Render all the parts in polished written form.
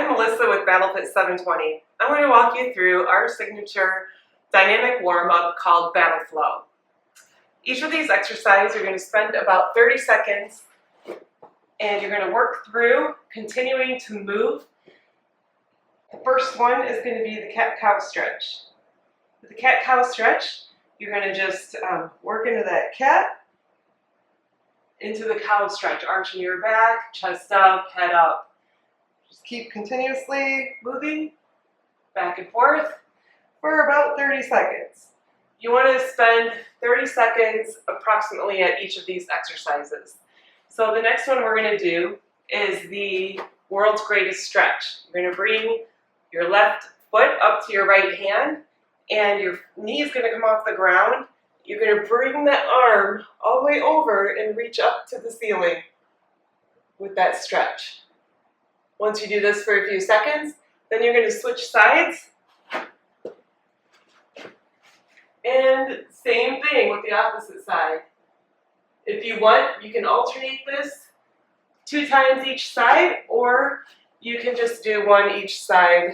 I'm Melissa with BattleFit 720. I'm going to walk you through our signature dynamic warm-up called BattleFlow. Each of these exercises you're going to spend about 30 seconds and you're going to work through continuing to move. The first one is going to be the cat-cow stretch. With the cat-cow stretch, you're going to just work into that cat, into the cow stretch, arching your back, chest up, head up. Just keep continuously moving back and forth for about 30 seconds. You want to spend 30 seconds approximately at each of these exercises. So the next one we're going to do is the world's greatest stretch. You're going to bring your left foot up to your right hand and your knee is going to come off the ground. You're going to bring that arm all the way over and reach up to the ceiling with that stretch. Once you do this for a few seconds, then you're going to switch sides. And same thing with the opposite side. If you want, you can alternate this 2 times each side, or you can just do one each side,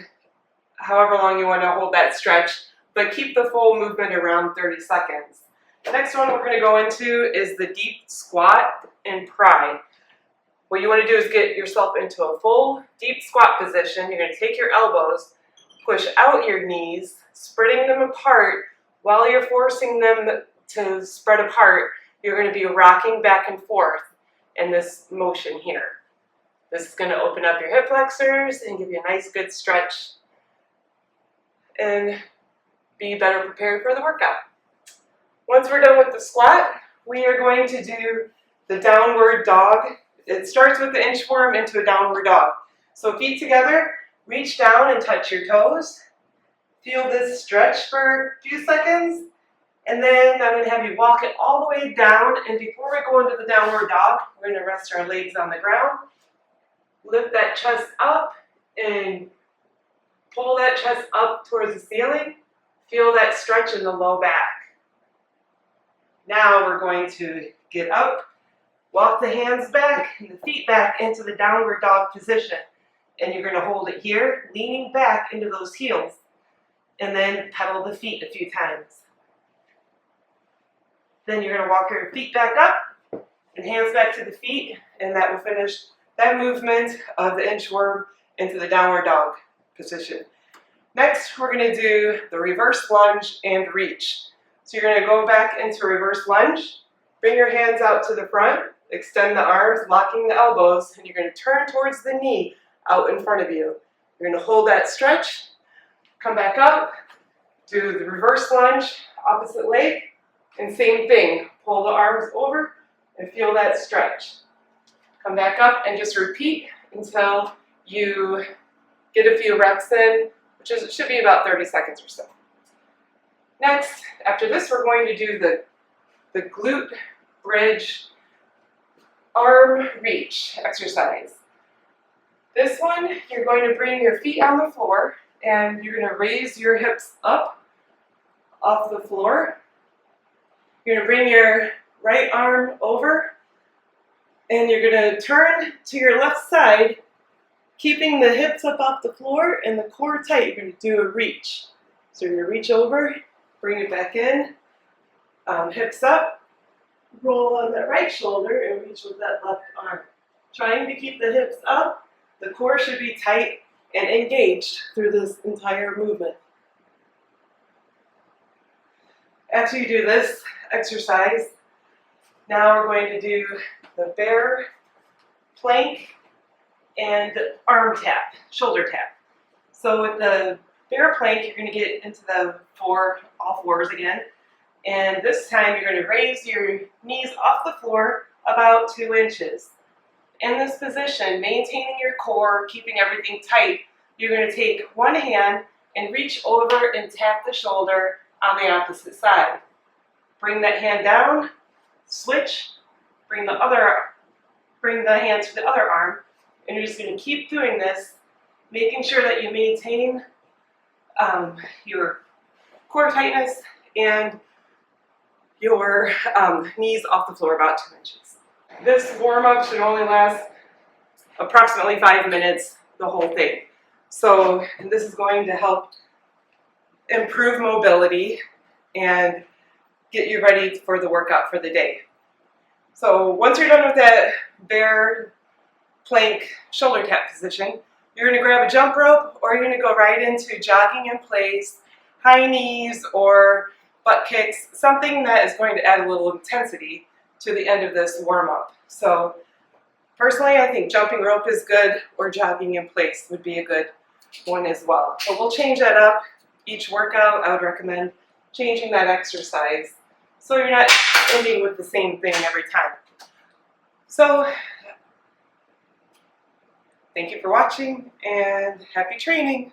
however long you want to hold that stretch, but keep the full movement around 30 seconds. The next one we're going to go into is the deep squat and pry. What you want to do is get yourself into a full deep squat position. You're going to take your elbows, push out your knees, spreading them apart. While you're forcing them to spread apart, you're going to be rocking back and forth in this motion here. This is going to open up your hip flexors and give you a nice good stretch and be better prepared for the workout. Once we're done with the squat, we are going to do the downward dog. It starts with the inchworm into a downward dog. So feet together, reach down and touch your toes. Feel this stretch for a few seconds. And then I'm going to have you walk it all the way down. And before we go into the downward dog, we're going to rest our legs on the ground. Lift that chest up and pull that chest up towards the ceiling. Feel that stretch in the low back. Now we're going to get up. Walk the hands back and the feet back into the downward dog position. And you're going to hold it here, leaning back into those heels. And then pedal the feet a few times. Then you're going to walk your feet back up and hands back to the feet. And that will finish that movement of the inchworm into the downward dog position. Next, we're going to do the reverse lunge and reach. So you're going to go back into reverse lunge. Bring your hands out to the front. Extend the arms, locking the elbows, and you're going to turn towards the knee out in front of you. You're going to hold that stretch, come back up, do the reverse lunge, opposite leg, and same thing. Pull the arms over and feel that stretch. Come back up and just repeat until you get a few reps in, which should be about 30 seconds or so. Next, after this, we're going to do the glute bridge arm reach exercise. This one, you're going to bring your feet on the floor and you're going to raise your hips up off the floor. You're going to bring your right arm over and you're going to turn to your left side, keeping the hips up off the floor and the core tight. You're going to do a reach. So you're going to reach over, bring it back in, hips up, roll on that right shoulder and reach with that left arm. Trying to keep the hips up, the core should be tight and engaged through this entire movement. After you do this exercise, now we're going to do the bear plank and arm tap, shoulder tap. So with the bear plank, you're going to get into the all fours again. And this time you're going to raise your knees off the floor about 2 inches. In this position, maintaining your core, keeping everything tight, you're going to take one hand and reach over and tap the shoulder on the opposite side. Bring that hand down, switch, bring the hand to the other arm, and you're just going to keep doing this, making sure that you maintain your core tightness and your knees off the floor about 2 inches. This warm-up should only last approximately 5 minutes, the whole thing. So this is going to help improve mobility and get you ready for the workout for the day. So once you're done with that bear plank shoulder tap position, you're going to grab a jump rope, or you're going to go right into jogging in place, high knees or butt kicks, something that is going to add a little intensity to the end of this warm-up. So personally, I think jumping rope is good, or jogging in place would be a good one as well. But we'll change that up each workout. I would recommend changing that exercise so you're not ending with the same thing every time. So thank you for watching and happy training.